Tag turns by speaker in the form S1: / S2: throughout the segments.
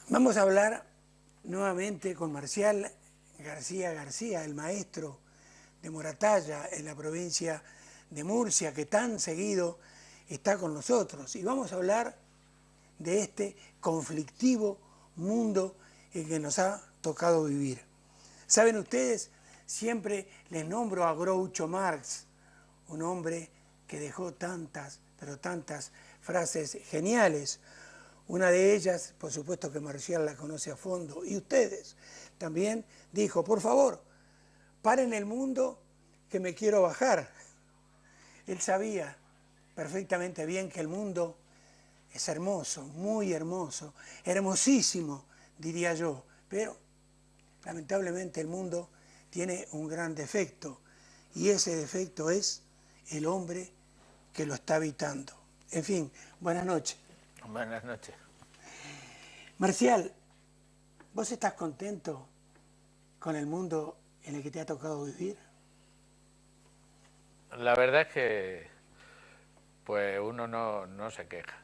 S1: Vamos a hablar nuevamente con Marcial García García, el maestro de Moratalla en la provincia de Murcia, que tan seguido está con nosotros. Y vamos a hablar de este conflictivo mundo en que nos ha tocado vivir. Saben ustedes, siempre les nombro a Groucho Marx, un hombre que dejó tantas, pero tantas frases geniales. Una de ellas, por supuesto que Marcial la conoce a fondo, y ustedes también, dijo: por favor, paren el mundo que me quiero bajar. Él sabía perfectamente bien que el mundo es hermoso, muy hermoso, hermosísimo, diría yo, pero lamentablemente el mundo tiene un gran defecto, y ese defecto es el hombre que lo está habitando. En fin, buenas noches.
S2: Buenas noches.
S1: Marcial, ¿vos estás contento con el mundo en el que te ha tocado vivir?
S2: La verdad es que pues uno no se queja.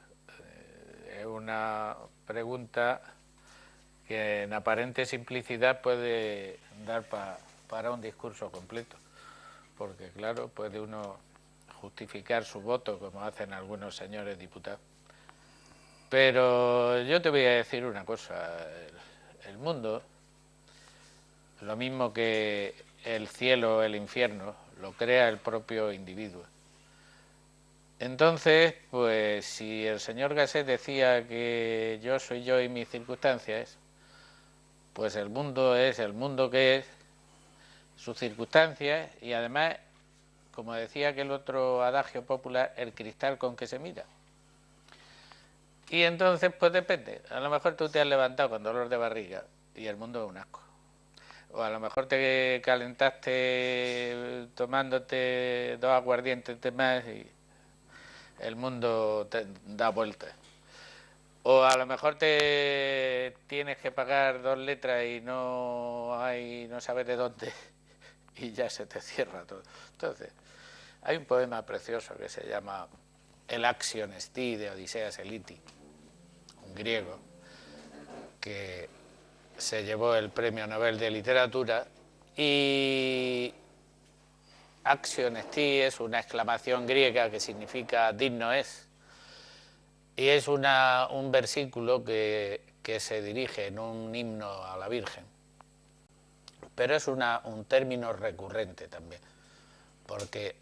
S2: Es una pregunta que en aparente simplicidad puede dar para un discurso completo, porque claro, puede uno justificar su voto como hacen algunos señores diputados. Pero yo te voy a decir una cosa: el mundo, lo mismo que el cielo o el infierno, lo crea el propio individuo. Entonces, pues si el señor Gasset decía que yo soy yo y mis circunstancias, pues el mundo es el mundo que es, sus circunstancias, y además, como decía aquel otro adagio popular, el cristal con que se mira. Y entonces, pues depende. A lo mejor tú te has levantado con dolor de barriga y el mundo es un asco. O a lo mejor te calentaste tomándote 2 aguardientes de más y el mundo te da vueltas. O a lo mejor te tienes que pagar 2 letras y no sabes de dónde y ya se te cierra todo. Entonces, hay un poema precioso que se llama El Axion Esti de Odiseas Eliti, un griego que se llevó el premio Nobel de Literatura, y Axion Esti es una exclamación griega que significa digno es, y es un versículo que se dirige en un himno a la Virgen, pero es un término recurrente también, porque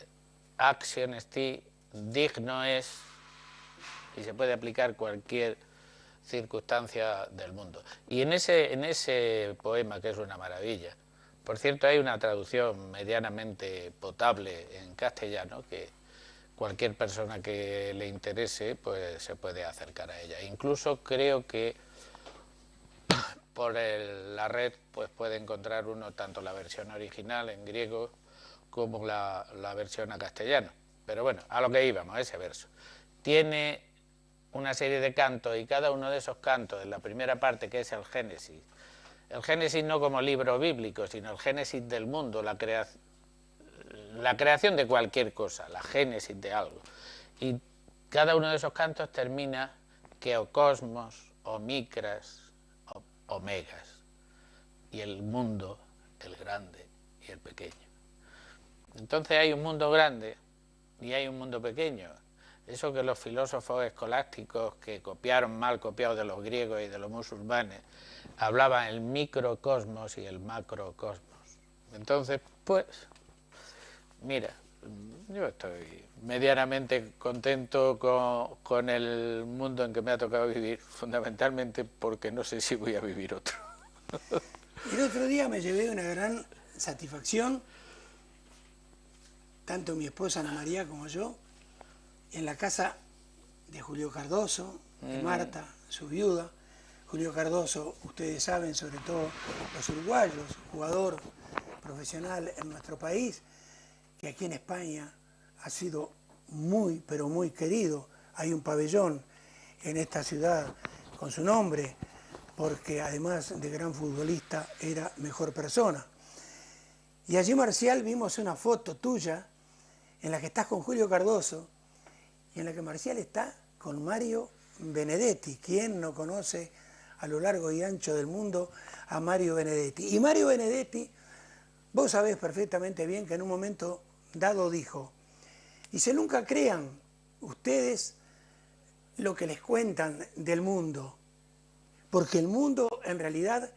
S2: Axion Esti, digno es, y se puede aplicar cualquier circunstancia del mundo. Y en ese poema, que es una maravilla, por cierto, hay una traducción medianamente potable en castellano que cualquier persona que le interese pues se puede acercar a ella. Incluso creo que por la red pues puede encontrar uno tanto la versión original en griego como la versión a castellano. Pero bueno, a lo que íbamos, ese verso tiene una serie de cantos, y cada uno de esos cantos, en la primera parte, que es el Génesis no como libro bíblico, sino el Génesis del mundo, la creación de cualquier cosa, la génesis de algo, y cada uno de esos cantos termina que o cosmos, o micras, o omegas, y el mundo, el grande y el pequeño. Entonces hay un mundo grande y hay un mundo pequeño. Eso que los filósofos escolásticos, que copiaron mal copiados de los griegos y de los musulmanes, hablaban el microcosmos y el macrocosmos. Entonces, pues, mira, yo estoy medianamente contento con el mundo en que me ha tocado vivir, fundamentalmente porque no sé si voy a vivir otro.
S1: El otro día me llevé una gran satisfacción, tanto mi esposa Ana María como yo, en la casa de Julio Cardoso, de Marta, su viuda. Julio Cardoso, ustedes saben, sobre todo los uruguayos, jugador profesional en nuestro país, que aquí en España ha sido muy, pero muy querido. Hay un pabellón en esta ciudad con su nombre, porque además de gran futbolista, era mejor persona. Y allí, Marcial, vimos una foto tuya en la que estás con Julio Cardoso y en la que Marcial está con Mario Benedetti. ¿Quién no conoce a lo largo y ancho del mundo a Mario Benedetti. Y Mario Benedetti, vos sabés perfectamente bien que en un momento dado dijo, dice, nunca crean ustedes lo que les cuentan del mundo, porque el mundo en realidad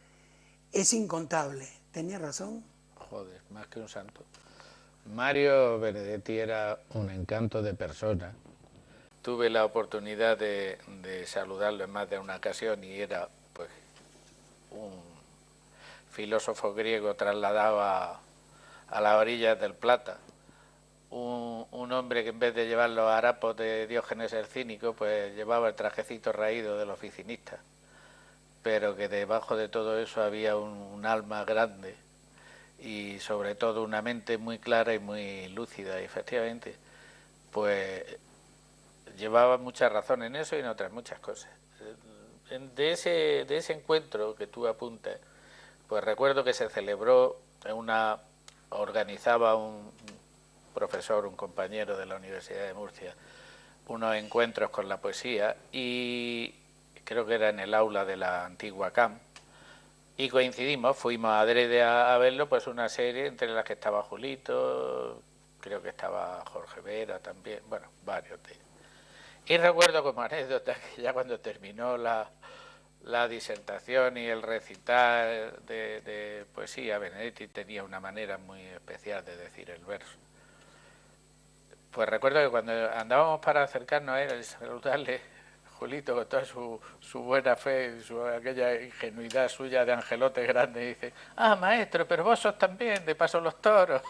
S1: es incontable. ¿Tenía razón?
S2: Joder, más que un santo. Mario Benedetti era un encanto de persona. Tuve la oportunidad de saludarlo en más de una ocasión y era pues un filósofo griego trasladado a las orillas del Plata. Un hombre que en vez de llevar los harapos de Diógenes el Cínico, pues llevaba el trajecito raído del oficinista. Pero que debajo de todo eso había un alma grande y sobre todo una mente muy clara y muy lúcida. Y efectivamente, pues llevaba mucha razón en eso y en otras muchas cosas. De ese encuentro que tú apuntas, pues recuerdo que se celebró organizaba un profesor, un compañero de la Universidad de Murcia, unos encuentros con la poesía y creo que era en el aula de la antigua CAM y coincidimos, fuimos adrede a verlo, pues una serie entre las que estaba Julito, creo que estaba Jorge Vera también, bueno, varios de ellos. Y recuerdo como anécdota que ya cuando terminó la disertación y el recital de poesía, Benedetti tenía una manera muy especial de decir el verso. Pues recuerdo que cuando andábamos para acercarnos a él, saludarle, Julito, con toda su buena fe, aquella ingenuidad suya de angelote grande, dice, ah, maestro, pero vos sos también, de Paso los Toros.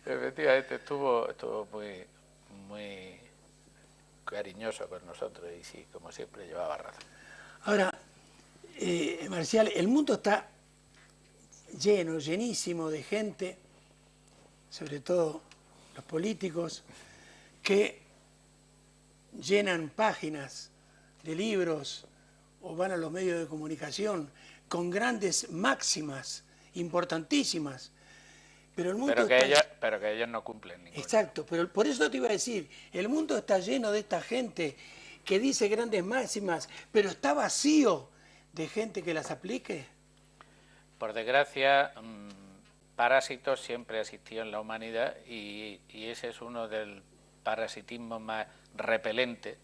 S2: Efectivamente, estuvo muy cariñoso con nosotros y sí, como siempre, llevaba razón.
S1: Ahora, Marcial, el mundo está llenísimo de gente, sobre todo los políticos, que llenan páginas de libros o van a los medios de comunicación con grandes máximas importantísimas. Pero el mundo
S2: pero que ellos no cumplen ninguna.
S1: Exacto, pero por eso te iba a decir, el mundo está lleno de esta gente que dice grandes máximas, pero está vacío de gente que las aplique.
S2: Por desgracia, parásitos siempre ha existido en la humanidad y ese es uno del parasitismo más repelente,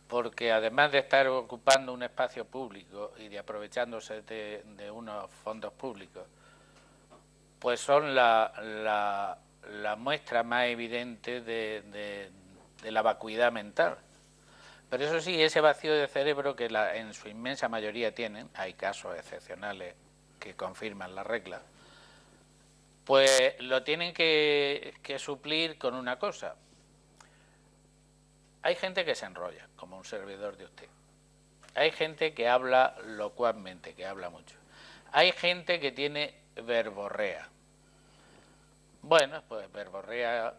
S2: porque además de estar ocupando un espacio público y de aprovechándose de unos fondos públicos, pues son la muestra más evidente de la vacuidad mental. Pero eso sí, ese vacío de cerebro que en su inmensa mayoría tienen, hay casos excepcionales que confirman la regla, pues lo tienen que suplir con una cosa. Hay gente que se enrolla, como un servidor de usted. Hay gente que habla locuazmente, que habla mucho. Hay gente que tiene verborrea. Bueno, pues verborrea,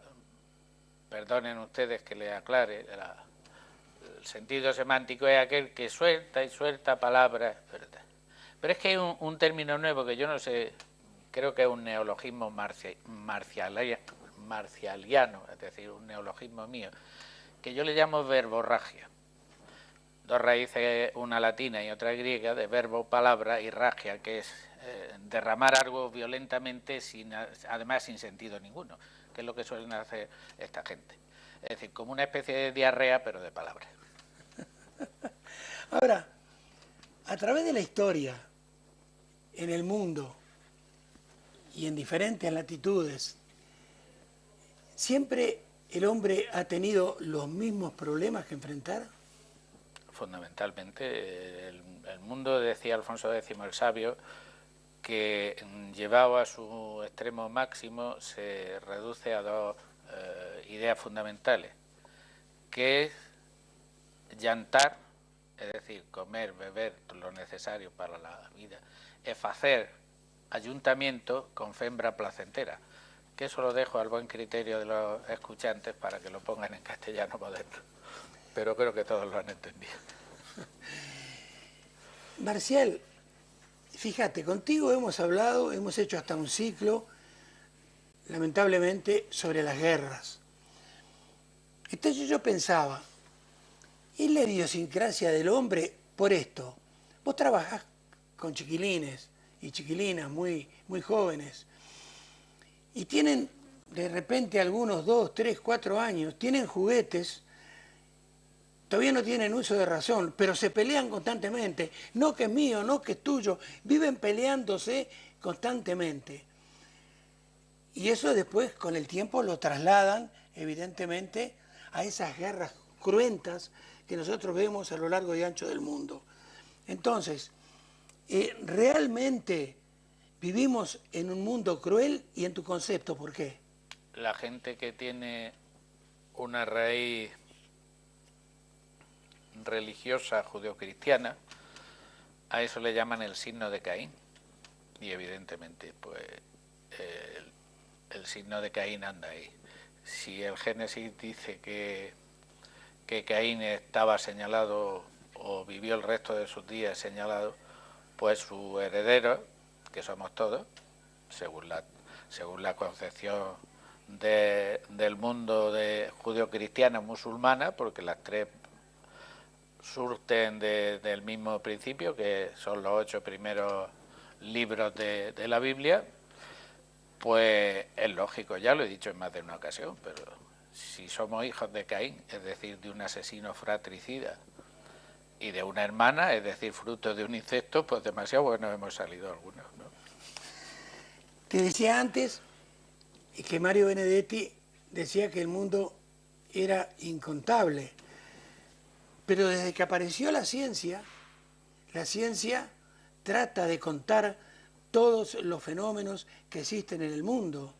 S2: perdonen ustedes que le aclare, el sentido semántico es aquel que suelta y suelta palabras, ¿verdad? Pero es que hay un término nuevo que yo no sé, creo que es un neologismo marcialiano, es decir, un neologismo mío, que yo le llamo verborragia. Dos raíces, una latina y otra griega, de verbo, palabra, y ragia, que es derramar algo violentamente, además sin sentido ninguno, que es lo que suelen hacer esta gente. Es decir, como una especie de diarrea, pero de palabras.
S1: Ahora, a través de la historia, en el mundo y en diferentes latitudes, ¿siempre el hombre ha tenido los mismos problemas que enfrentar?
S2: Fundamentalmente, el mundo, decía Alfonso X el Sabio, que llevado a su extremo máximo se reduce a dos ideas fundamentales, que es llantar, es decir, comer, beber lo necesario para la vida, es hacer ayuntamiento con fembra placentera, que eso lo dejo al buen criterio de los escuchantes para que lo pongan en castellano moderno, pero creo que todos lo han entendido.
S1: Marcial, fíjate, contigo hemos hablado, hemos hecho hasta un ciclo, lamentablemente, sobre las guerras. Entonces yo pensaba, ¿es la idiosincrasia del hombre por esto. Vos trabajás con chiquilines y chiquilinas muy jóvenes y tienen de repente algunos 2, 3, 4 años, tienen juguetes, todavía no tienen uso de razón, pero se pelean constantemente. No que es mío, no que es tuyo, viven peleándose constantemente. Y eso después con el tiempo lo trasladan evidentemente a esas guerras cruentas que nosotros vemos a lo largo y ancho del mundo. Entonces, realmente vivimos en un mundo cruel y en tu concepto, ¿por qué?
S2: La gente que tiene una raíz religiosa judeocristiana, a eso le llaman el signo de Caín. Y evidentemente, pues el signo de Caín anda ahí. Si el Génesis dice que Caín estaba señalado o vivió el resto de sus días señalado, pues su heredero, que somos todos, según la concepción del mundo de judeocristiana musulmana, porque las tres surten del mismo principio, que son los 8 primeros libros de la Biblia, pues es lógico, ya lo he dicho en más de una ocasión, pero si somos hijos de Caín, es decir, de un asesino fratricida, y de una hermana, es decir, fruto de un incesto, pues demasiado buenos hemos salido algunos, ¿no?
S1: Te decía antes que Mario Benedetti decía que el mundo era incontable, pero desde que apareció la ciencia trata de contar todos los fenómenos que existen en el mundo.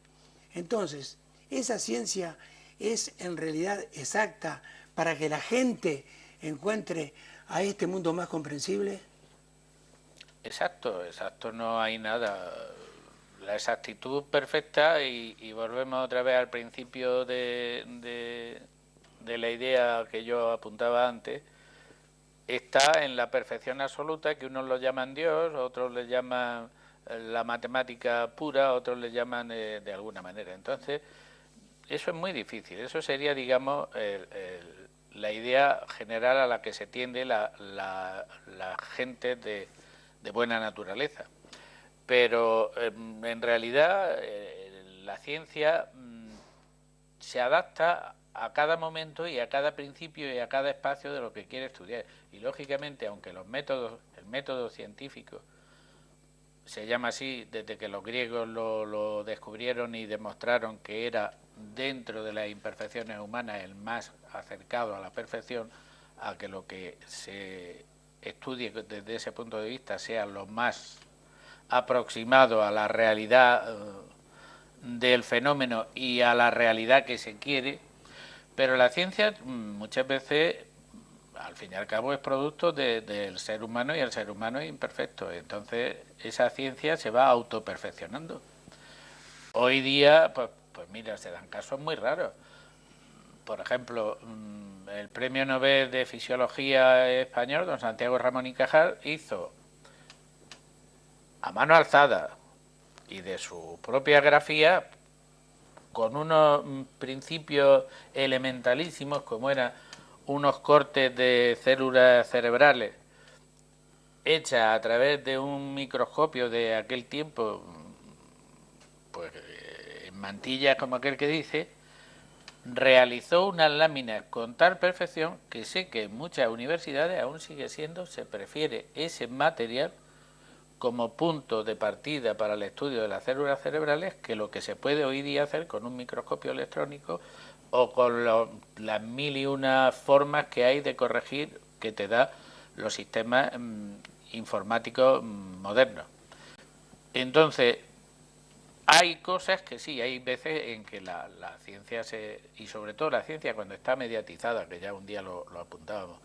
S1: Entonces, esa ciencia es en realidad exacta para que la gente encuentre a este mundo más comprensible.
S2: Exacto, no hay nada. La exactitud perfecta, y volvemos otra vez al principio de la idea que yo apuntaba antes, está en la perfección absoluta, que unos lo llaman Dios, otros le llaman la matemática pura, otros le llaman de alguna manera. Entonces, eso es muy difícil. Eso sería, digamos, la idea general a la que se tiende la gente de buena naturaleza. Pero en realidad la ciencia se adapta a cada momento y a cada principio y a cada espacio de lo que quiere estudiar. Y lógicamente, aunque el método científico se llama así desde que los griegos lo descubrieron y demostraron que era, dentro de las imperfecciones humanas, el más acercado a la perfección, a que lo que se estudie desde ese punto de vista sea lo más aproximado a la realidad del fenómeno y a la realidad que se quiere. Pero la ciencia muchas veces, al fin y al cabo, es producto del ser humano, y el ser humano es imperfecto. Entonces esa ciencia se va autoperfeccionando. Hoy día, pues mira, se dan casos muy raros. Por ejemplo, el Premio Nobel de Fisiología español, don Santiago Ramón y Cajal, hizo a mano alzada y de su propia grafía, con unos principios elementalísimos, como eran unos cortes de células cerebrales hechas a través de un microscopio de aquel tiempo, pues en mantillas, como aquel que dice, realizó unas láminas con tal perfección que sé que en muchas universidades aún sigue siendo, se prefiere ese material como punto de partida para el estudio de las células cerebrales que lo que se puede hoy día hacer con un microscopio electrónico o con las mil y una formas que hay de corregir que te da los sistemas informáticos modernos. Entonces, hay cosas que sí, hay veces en que la ciencia y sobre todo la ciencia cuando está mediatizada, que ya un día lo apuntábamos,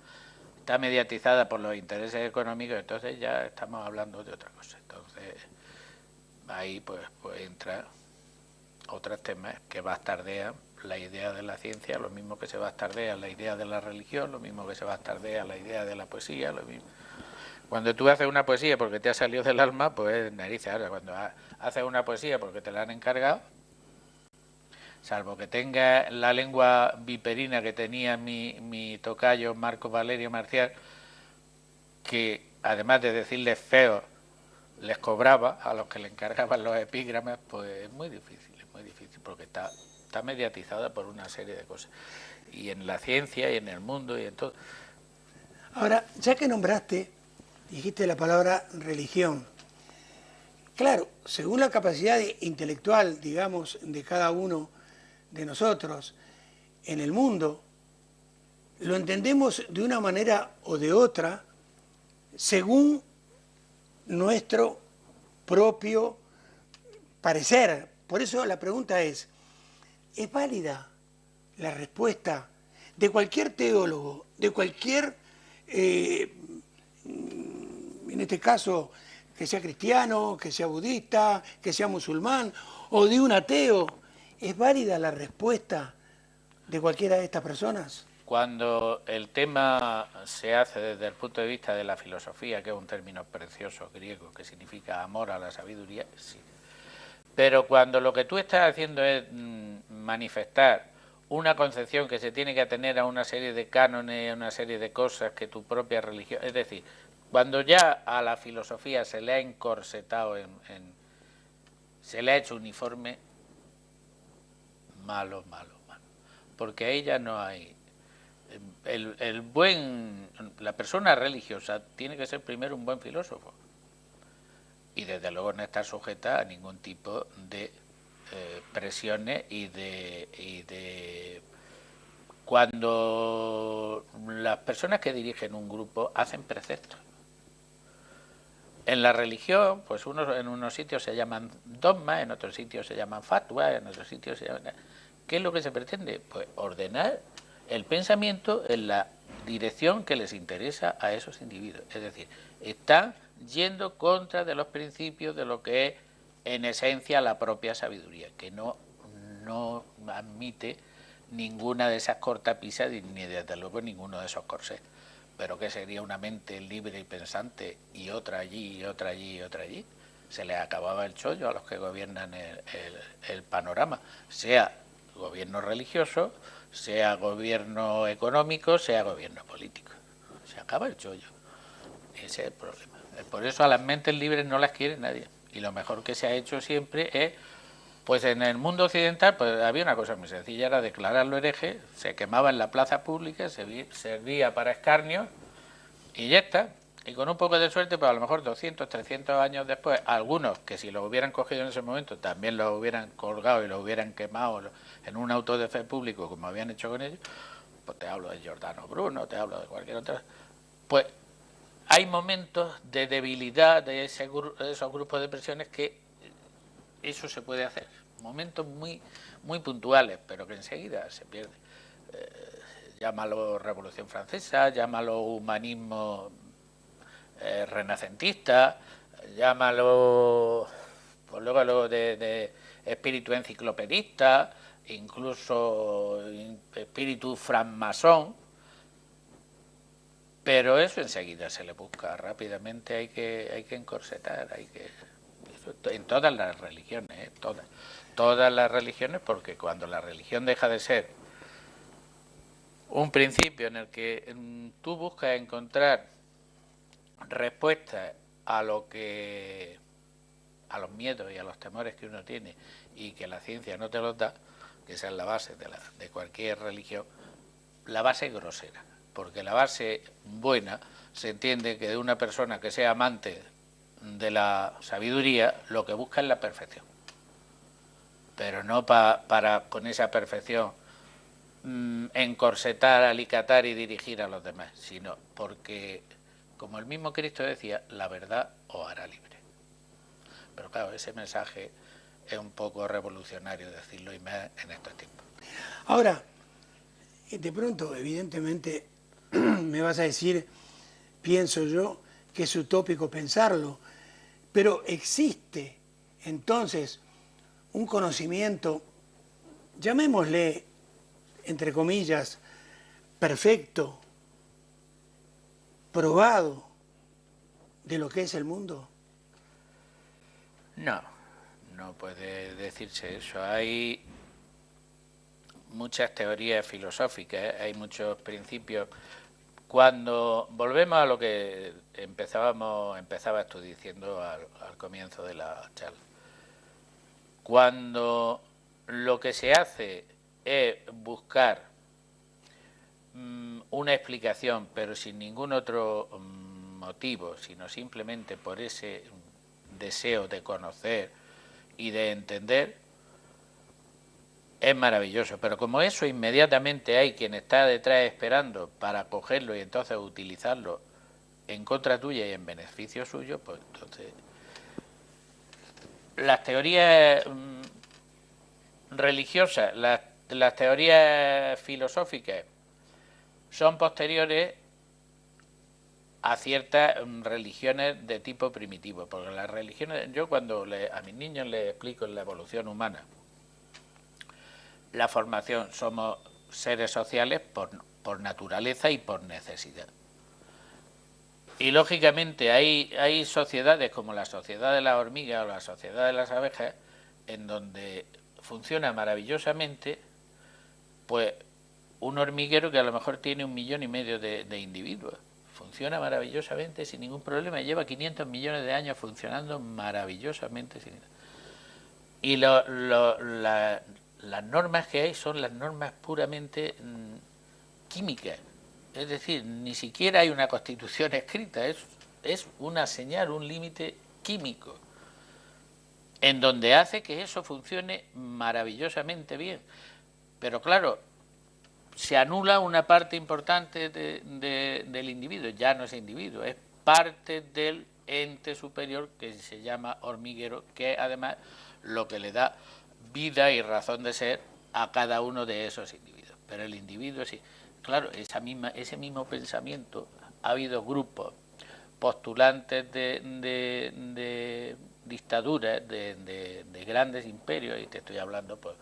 S2: está mediatizada por los intereses económicos, entonces ya estamos hablando de otra cosa. Entonces ahí pues entra otros temas que bastardean la idea de la ciencia, lo mismo que se bastardea la idea de la religión, lo mismo que se bastardea la idea de la poesía, lo mismo. Cuando tú haces una poesía porque te ha salido del alma, pues narices. Ahora, cuando haces una poesía porque te la han encargado, salvo que tenga la lengua viperina que tenía mi tocayo Marco Valerio Marcial, que además de decirles feos, les cobraba a los que le encargaban los epígrames, pues es muy difícil, porque está mediatizada por una serie de cosas. Y en la ciencia, y en el mundo, y en todo.
S1: Ahora, ya que dijiste la palabra religión, claro, según la capacidad intelectual, digamos, de cada uno de nosotros en el mundo, lo entendemos de una manera o de otra según nuestro propio parecer. Por eso la pregunta ¿es válida la respuesta de cualquier teólogo, de cualquier, en este caso, que sea cristiano, que sea budista, que sea musulmán, o de un ateo? ¿Es válida la respuesta de cualquiera de estas personas?
S2: Cuando el tema se hace desde el punto de vista de la filosofía, que es un término precioso griego que significa amor a la sabiduría, sí. Pero cuando lo que tú estás haciendo es manifestar una concepción que se tiene que atener a una serie de cánones, a una serie de cosas que tu propia religión... Es decir, cuando ya a la filosofía se le ha encorsetado, se le ha hecho uniforme, malo. Porque ahí ya no hay... La persona religiosa tiene que ser primero un buen filósofo y desde luego no estar sujeta a ningún tipo de presiones y de cuando las personas que dirigen un grupo hacen preceptos. En la religión, pues en unos sitios se llaman dogmas, en otros sitios se llaman fatwa, en otros sitios se llaman... ¿Qué es lo que se pretende? Pues ordenar el pensamiento en la dirección que les interesa a esos individuos. Es decir, están yendo contra de los principios de lo que es en esencia la propia sabiduría, que no admite ninguna de esas cortapisas ni desde luego ninguno de esos corsés. Pero que sería una mente libre y pensante y otra allí, y otra allí, y otra allí. Se les acababa el chollo a los que gobiernan el panorama, sea gobierno religioso, sea gobierno económico, sea gobierno político. Se acaba el chollo. Ese es el problema. Por eso a las mentes libres no las quiere nadie. Y lo mejor que se ha hecho siempre es, pues en el mundo occidental pues había una cosa muy sencilla, era declararlo hereje, se quemaba en la plaza pública, servía para escarnio y ya está. Y con un poco de suerte, pues a lo mejor 200, 300 años después, algunos que si lo hubieran cogido en ese momento también lo hubieran colgado y lo hubieran quemado en un auto de fe público como habían hecho con ellos, pues te hablo de Giordano Bruno, te hablo de cualquier otra, pues hay momentos de debilidad de esos grupos de presiones que eso se puede hacer, momentos muy puntuales, pero que enseguida se pierde. Llámalo Revolución Francesa, llámalo humanismo renacentista, llámalo pues luego de espíritu enciclopedista, incluso espíritu francmasón, pero eso enseguida se le busca rápidamente, hay que encorsetar, en todas las religiones, todas las religiones, porque cuando la religión deja de ser un principio en el que tú buscas encontrar respuestas a los miedos y a los temores que uno tiene y que la ciencia no te los da, que esa es la base de cualquier religión, la base es grosera, porque la base buena se entiende que de una persona que sea amante de la sabiduría lo que busca es la perfección, pero no para con esa perfección encorsetar, alicatar y dirigir a los demás, sino porque, como el mismo Cristo decía, la verdad os hará libre. Pero claro, ese mensaje es un poco revolucionario decirlo, y más en estos tiempos.
S1: Ahora, de pronto, evidentemente, me vas a decir, pienso yo, que es utópico pensarlo, pero existe entonces un conocimiento, llamémosle, entre comillas, perfecto, probado, de lo que es el mundo.
S2: No puede decirse eso. Hay muchas teorías filosóficas, hay muchos principios Cuando volvemos a lo que empezabas tú diciendo al comienzo de la charla, cuando lo que se hace es buscar una explicación, pero sin ningún otro motivo, sino simplemente por ese deseo de conocer y de entender, es maravilloso. Pero como eso inmediatamente hay quien está detrás esperando para cogerlo y entonces utilizarlo en contra tuya y en beneficio suyo, pues entonces las teorías religiosas, las teorías filosóficas son posteriores a ciertas religiones de tipo primitivo, porque las religiones, yo cuando a mis niños les explico en la evolución humana, la formación, somos seres sociales por naturaleza y por necesidad. Y lógicamente hay sociedades como la sociedad de las hormigas o la sociedad de las abejas, en donde funciona maravillosamente, pues un hormiguero que a lo mejor tiene 1,5 millones de individuos. Funciona maravillosamente sin ningún problema. Lleva 500 millones de años funcionando maravillosamente. Y las normas que hay son las normas puramente químicas. Es decir, ni siquiera hay una constitución escrita. Es una señal, un límite químico, en donde hace que eso funcione maravillosamente bien. Pero claro, se anula una parte importante del individuo. Ya no es individuo, es parte del ente superior que se llama hormiguero, que es además lo que le da vida y razón de ser a cada uno de esos individuos. Pero el individuo sí. Claro, ese mismo pensamiento, ha habido grupos postulantes de dictaduras, de grandes imperios, y te estoy hablando pues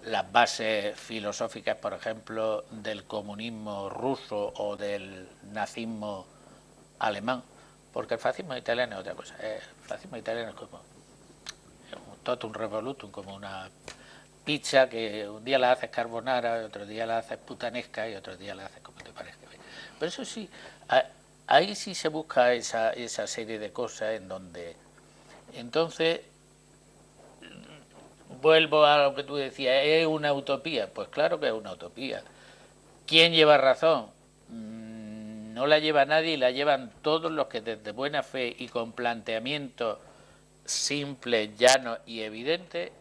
S2: las bases filosóficas, por ejemplo, del comunismo ruso o del nazismo alemán, porque el fascismo italiano es otra cosa. El fascismo italiano es como un totum revolutum, como una pizza que un día la haces carbonara, otro día la haces putanesca y otro día la haces como te parezca. Pero eso sí, ahí sí se busca esa serie de cosas en donde entonces vuelvo a lo que tú decías, ¿es una utopía? Pues claro que es una utopía. ¿Quién lleva razón? No la lleva nadie, y la llevan todos los que desde buena fe y con planteamientos simples, llanos y evidentes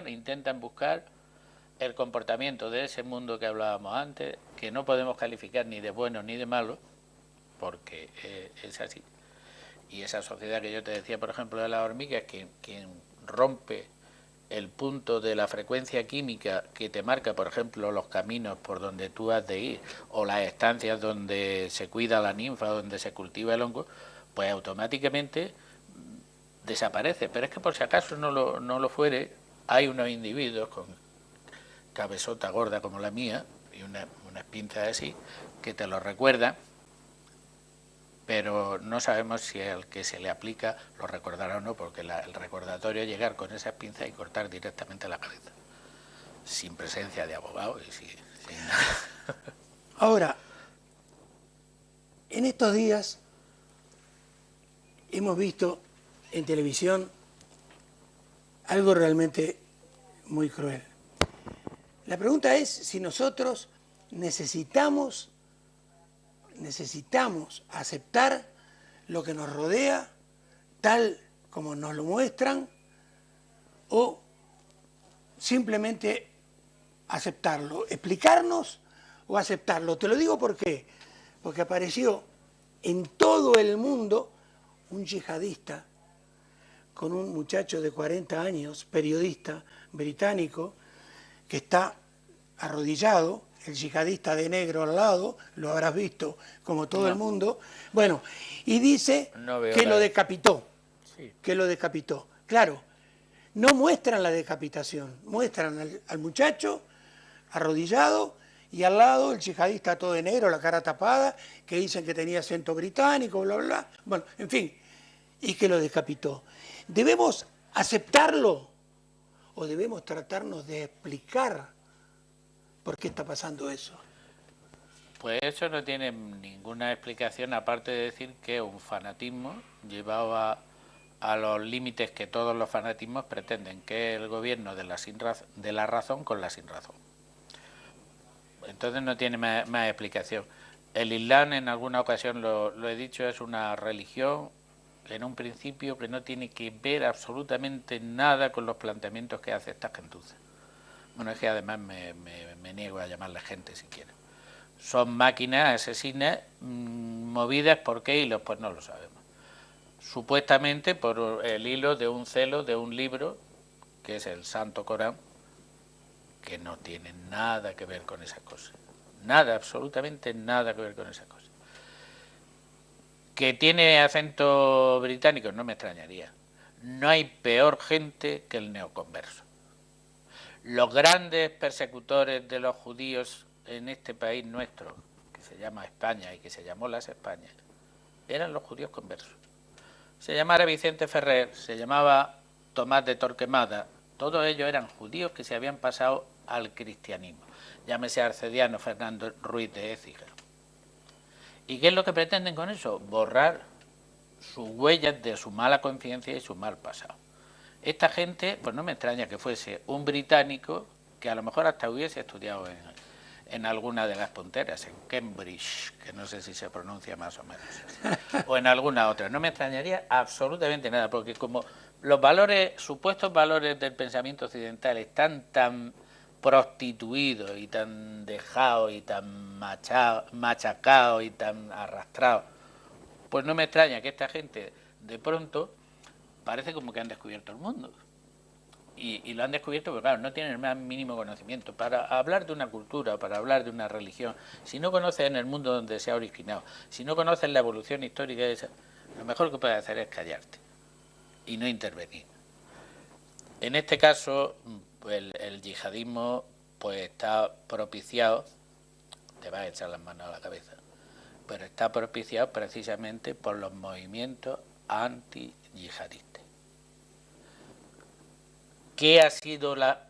S2: intentan buscar el comportamiento de ese mundo que hablábamos antes, que no podemos calificar ni de bueno ni de malo, porque es así. Y esa sociedad que yo te decía, por ejemplo, de las hormigas, quien rompe el punto de la frecuencia química que te marca, por ejemplo, los caminos por donde tú has de ir, o las estancias donde se cuida la ninfa, donde se cultiva el hongo, pues automáticamente desaparece. Pero es que por si acaso no lo fuere, hay unos individuos con cabezota gorda como la mía y unas pinzas así, que te lo recuerdan, pero no sabemos si al que se le aplica lo recordará o no, porque el recordatorio es llegar con esas pinzas y cortar directamente la cabeza, sin presencia de abogado y sin nada.
S1: Ahora, en estos días hemos visto en televisión algo realmente muy cruel. La pregunta es si nosotros necesitamos aceptar lo que nos rodea tal como nos lo muestran, o simplemente aceptarlo, explicarnos o aceptarlo. Te lo digo ¿por qué? Porque apareció en todo el mundo un yihadista con un muchacho de 40 años, periodista británico, que está arrodillado, el yihadista de negro al lado, lo habrás visto como todo el mundo, bueno, y dice que lo decapitó, que lo decapitó. Claro, no muestran la decapitación, muestran al muchacho arrodillado y al lado el yihadista todo de negro, la cara tapada, que dicen que tenía acento británico, bla, bla, bla. Bueno, en fin, y que lo decapitó. ¿Debemos aceptarlo o debemos tratarnos de explicar por qué está pasando eso?
S2: Pues eso no tiene ninguna explicación, aparte de decir que un fanatismo llevado a los límites que todos los fanatismos pretenden, que es el gobierno de la razón con la sin razón. Entonces no tiene más explicación. El Islam, en alguna ocasión lo he dicho, es una religión en un principio que no tiene que ver absolutamente nada con los planteamientos que hace esta gentuza. Bueno, es que además me niego a llamarle gente siquiera. Son máquinas asesinas movidas por qué hilos, pues no lo sabemos. Supuestamente por el hilo de un celo de un libro, que es el Santo Corán, que no tiene nada que ver con esas cosas. Nada, absolutamente nada que ver con esas cosas. ¿Que tiene acento británico? No me extrañaría. No hay peor gente que el neoconverso. Los grandes persecutores de los judíos en este país nuestro, que se llama España y que se llamó las Españas, eran los judíos conversos. Se llamara Vicente Ferrer, se llamaba Tomás de Torquemada, todos ellos eran judíos que se habían pasado al cristianismo. Llámese Arcediano Fernando Ruiz de Écija. ¿Y qué es lo que pretenden con eso? Borrar sus huellas de su mala conciencia y su mal pasado. Esta gente, pues no me extraña que fuese un británico que a lo mejor hasta hubiese estudiado en alguna de las punteras, en Cambridge, que no sé si se pronuncia más o menos, o en alguna otra. No me extrañaría absolutamente nada, porque como los valores, supuestos valores del pensamiento occidental están tan prostituidos y tan dejados y tan machacados y tan arrastrados, pues no me extraña que esta gente de pronto parece como que han descubierto el mundo. Y lo han descubierto porque, claro, no tienen el más mínimo conocimiento. Para hablar de una cultura, para hablar de una religión, si no conoces en el mundo donde se ha originado, si no conoces la evolución histórica de esa, lo mejor que puedes hacer es callarte y no intervenir. En este caso, pues, el yihadismo pues está propiciado, te vas a echar las manos a la cabeza, pero está propiciado precisamente por los movimientos anti-yihadistas.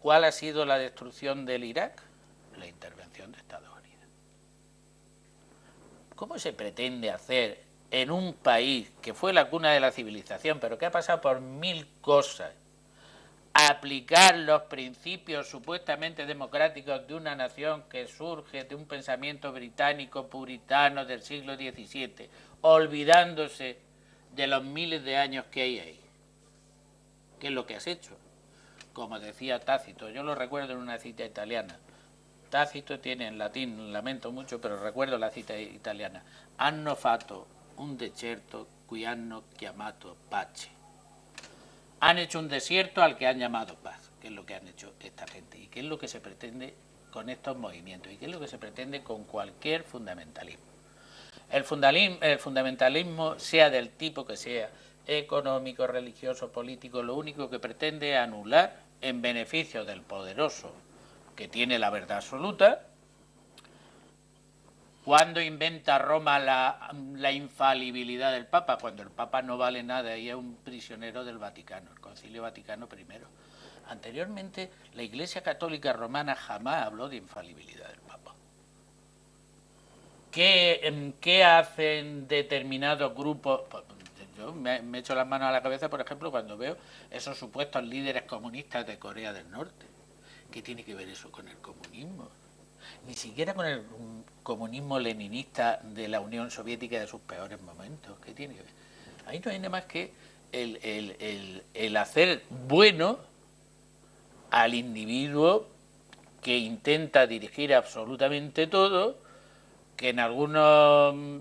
S2: ¿Cuál ha sido la destrucción del Irak? La intervención de Estados Unidos. ¿Cómo se pretende hacer en un país que fue la cuna de la civilización, pero que ha pasado por mil cosas, aplicar los principios supuestamente democráticos de una nación que surge de un pensamiento británico puritano del siglo XVII, olvidándose de los miles de años que hay ahí? ¿Qué es lo que has hecho? Como decía Tácito, yo lo recuerdo en una cita italiana. Tácito tiene en latín, lamento mucho, pero recuerdo la cita italiana. Hanno fatto un deserto cui hanno chiamato pace. Han hecho un desierto al que han llamado paz, que es lo que han hecho esta gente. Y qué es lo que se pretende con estos movimientos, y qué es lo que se pretende con cualquier fundamentalismo. El fundamentalismo, sea del tipo que sea, económico, religioso, político, lo único que pretende es anular en beneficio del poderoso, que tiene la verdad absoluta. ¿Cuándo inventa Roma la infalibilidad del Papa? Cuando el Papa no vale nada y es un prisionero del Vaticano, el Concilio Vaticano I. Anteriormente, la Iglesia Católica Romana jamás habló de infalibilidad del Papa. ¿Qué hacen determinados grupos? Yo me echo las manos a la cabeza, por ejemplo, cuando veo esos supuestos líderes comunistas de Corea del Norte. ¿Qué tiene que ver eso con el comunismo? Ni siquiera con el comunismo leninista de la Unión Soviética de sus peores momentos. ¿Qué tiene que ver? Ahí no hay nada más que el hacer bueno al individuo que intenta dirigir absolutamente todo, que en algunos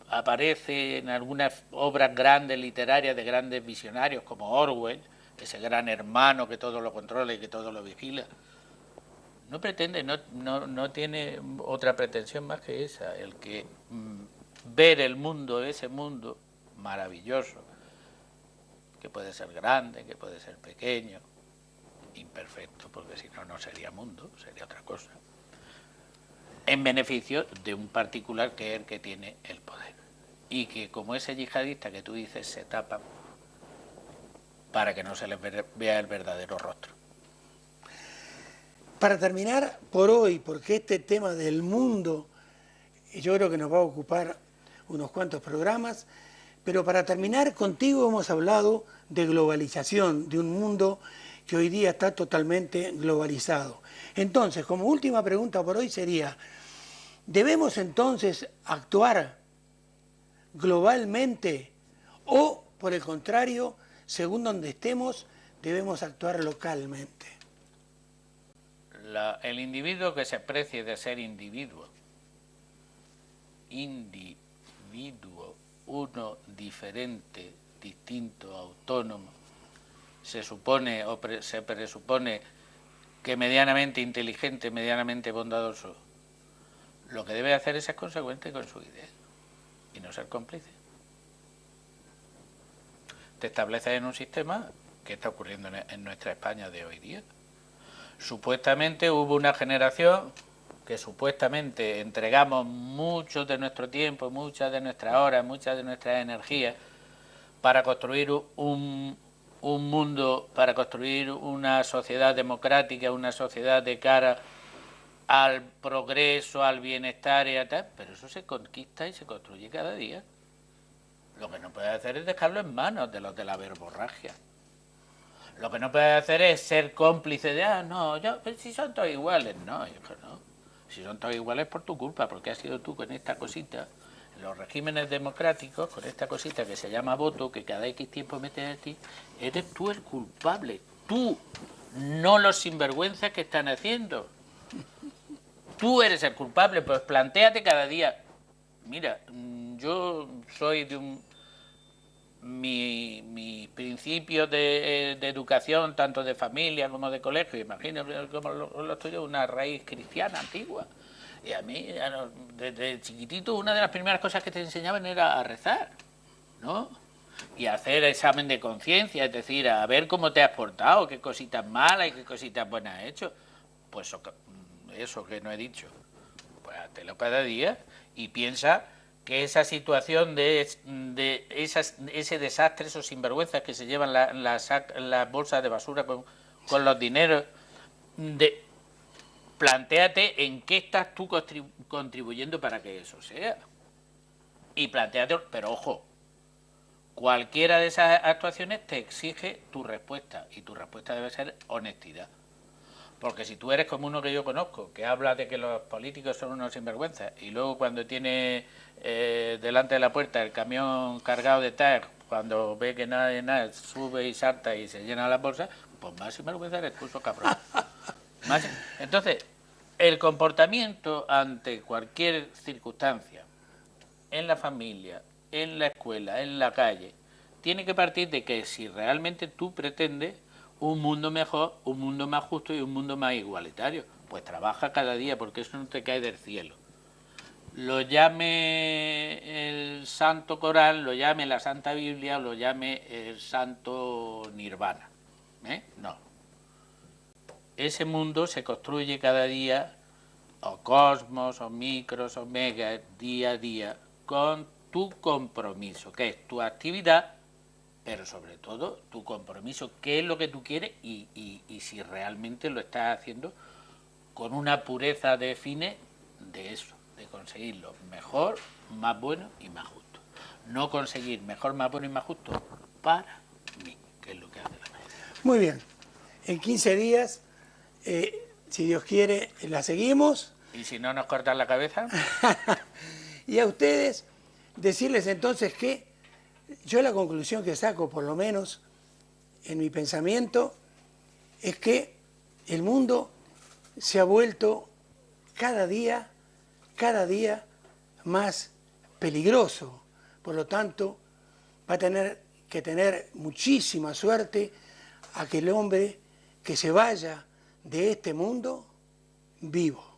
S2: aparece en algunas obras grandes literarias de grandes visionarios como Orwell, ese gran hermano que todo lo controla y que todo lo vigila. No pretende, no tiene otra pretensión más que esa, el que ver el mundo, ese mundo maravilloso, que puede ser grande, que puede ser pequeño, imperfecto, porque si no, no sería mundo, sería otra cosa, en beneficio de un particular que es el que tiene el poder. Y que como ese yihadista que tú dices se tapa para que no se les vea el verdadero rostro.
S1: Para terminar por hoy, porque este tema del mundo y yo creo que nos va a ocupar unos cuantos programas, pero para terminar, contigo hemos hablado de globalización, de un mundo que hoy día está totalmente globalizado. Entonces, como última pregunta por hoy sería, ¿debemos entonces actuar globalmente o, por el contrario, según donde estemos, debemos actuar localmente?
S2: El individuo que se precie de ser individuo, uno diferente, distinto, autónomo, se supone o se presupone que medianamente inteligente, medianamente bondadoso, lo que debe hacer es ser consecuente con su idea y no ser cómplice. Te estableces en un sistema que está ocurriendo en nuestra España de hoy día. Supuestamente hubo una generación que supuestamente entregamos mucho de nuestro tiempo, muchas de nuestras horas, muchas de nuestras energías para construir un mundo, para construir una sociedad democrática, una sociedad de cara al progreso, al bienestar y a tal, pero eso se conquista y se construye cada día. Lo que no puedes hacer es dejarlo en manos de los de la verborragia. Lo que no puedes hacer es ser cómplice de, no, pues si son todos iguales. No, hijo, no. Si son todos iguales por tu culpa, porque has sido tú con esta cosita, en los regímenes democráticos, con esta cosita que se llama voto, que cada X tiempo metes a ti, eres tú el culpable. Tú, no los sinvergüenzas que están haciendo. Tú eres el culpable, pues plantéate cada día. Mira, yo soy de mis principios de educación, tanto de familia como de colegio, imagino como lo tuyo, una raíz cristiana antigua. Y a mí, desde chiquitito, una de las primeras cosas que te enseñaban era a rezar, ¿no? Y a hacer examen de conciencia, es decir, a ver cómo te has portado, qué cositas malas y qué cositas buenas has hecho. Pues eso que no he dicho, pues háztelo cada día y piensa que esa situación de ese desastre, esos sinvergüenzas que se llevan las bolsas de basura con los dineros, plantéate en qué estás tú contribuyendo para que eso sea. Y plantéate, pero ojo, cualquiera de esas actuaciones te exige tu respuesta, y tu respuesta debe ser honestidad. Porque si tú eres como uno que yo conozco, que habla de que los políticos son unos sinvergüenzas, y luego cuando tiene delante de la puerta el camión cargado de tag, cuando ve que nada de nada, sube y salta y se llena la bolsa, pues más sinvergüenza eres tú, cabrón. Entonces, el comportamiento ante cualquier circunstancia, en la familia, en la escuela, en la calle, tiene que partir de que si realmente tú pretendes un mundo mejor, un mundo más justo y un mundo más igualitario, pues trabaja cada día, porque eso no te cae del cielo. Lo llame el Santo Corán, lo llame la Santa Biblia, lo llame el Santo Nirvana. No. Ese mundo se construye cada día, o cosmos, o micros, o megas, día a día, con tu compromiso, que es tu actividad, pero sobre todo tu compromiso, qué es lo que tú quieres y si realmente lo estás haciendo con una pureza de fines de eso, de conseguirlo mejor, más bueno y más justo. No conseguir mejor, más bueno y más justo para mí, que es lo que hace la mayoría.
S1: Muy bien, en 15 días, si Dios quiere, la seguimos.
S2: ¿Y si no nos cortan la cabeza?
S1: Y a ustedes, decirles entonces que yo la conclusión que saco, por lo menos en mi pensamiento, es que el mundo se ha vuelto cada día más peligroso. Por lo tanto, va a tener que tener muchísima suerte aquel hombre que se vaya de este mundo vivo.